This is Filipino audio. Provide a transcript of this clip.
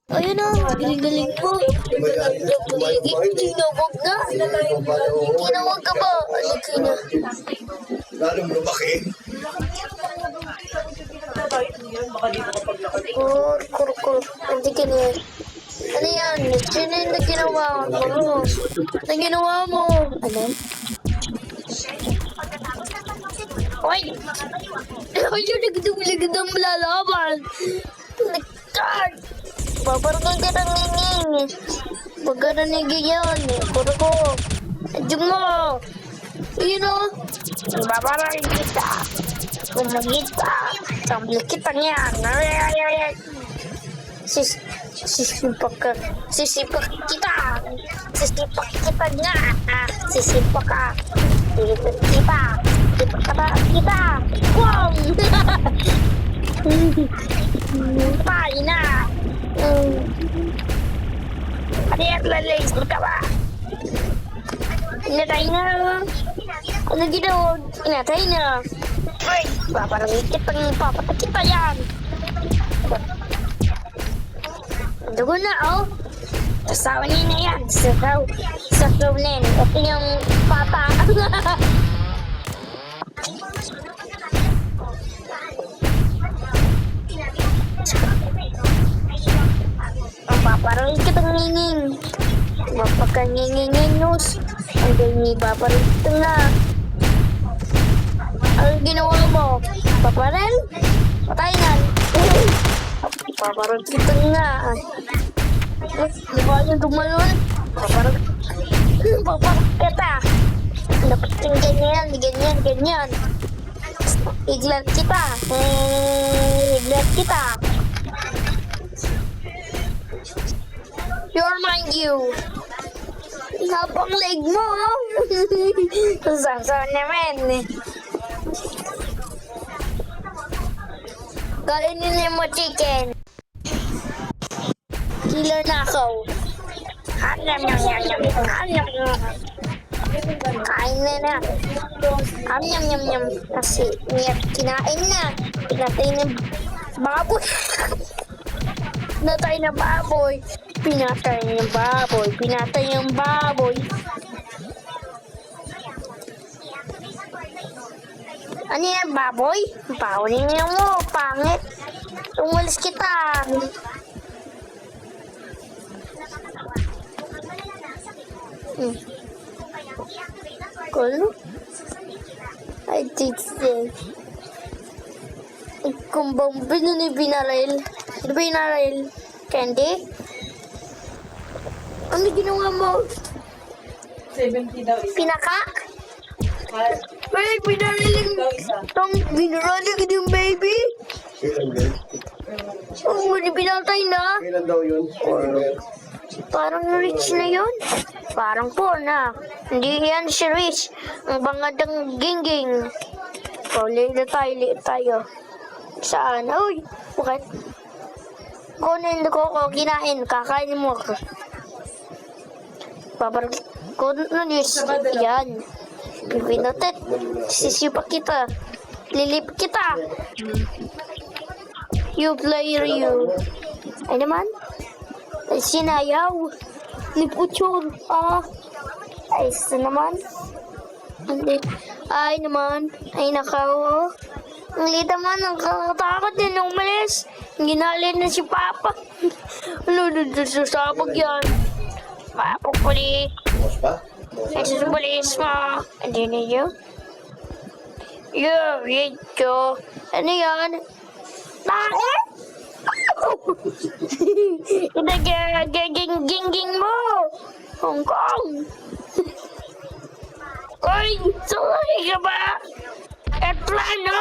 Ayun na, galing-galing mo. Tinawag na. Tinawag ka ba? Alika na. Lalong lumaki. Kur. Hindi ka na. Ano yan? Sino yung ginawa mo? Na ginawa mo? Ano? Hoy! Ayun, nagdumligdang lalaban. Nagkard! Paparkan ka ng nginging. Huwag ka nanigig yan. Puro ko. Adjung mo. Ayun o. Babarang kita. Kumagit ka. Sambil kita niyan. Sisipak ka. Sisipak kita. Sisipak kita nga. Sisipak ka. Sisipak kita. Sisipak ka kita. Wow! Tayo na. Ano yan, lalays mo ka ba? Inatay na. Ano ginawa? Inatay na. Uy, papatakit kita yan. Dugo na, oh. Sasawa niya na yan. Sasaw nin. Ito yung pata. Paparang kitang nginging. Mapakangingingingos. Hanggang ibaparang kita nga. Ang ginawa mo? Paparel? Patayin. Paparang kita nga. Di ba yung dumalon? Paparang kita. Dapat yung ganyan. Iglat kita. Iglat kita. You're mine, you. Napang leg mo. Sasa naman. Kainin mo chicken. Killer na ako. Yum. Kain na. Yum. Kasi kinain na. Pinatay na baboy. Pinatay yung baboy. Ano yan, baboy? Paunin niyo mo, pangit. Umalis kita. Kulo? I think so. Kung bang binaril. Candy? Ano ginawa mo? 70 daw isa. Pinaka? Wait, binariling yung baby? Kailan din? Oh, hindi pinatay na. Kailan daw yun? Parang rich na yun. Parang poor na. Hindi yan si rich. Ang bangadang gingging. Liit tayo. Saan? Uy, bakit? Kunin ko kinain. Kakainin mo ako. Kunin yan. Pipinotet. Sisipak kita. Lilip kita. You player you. Ay naman. Ay sinayaw. Nipuchor. Ay isa naman. Ay naman. Ay nakaw. Ang liit naman. Ang kakatakot din nung umalis. Ginalin na si Papa. Ano dito sa sabag yan? Papapuli. Bukas pa? Ay susubulis mo. Hindi ninyo? Rito. Ano yan? Bakit? Gingging mo. Hong Kong. Uy, sorry ka ba? At plano?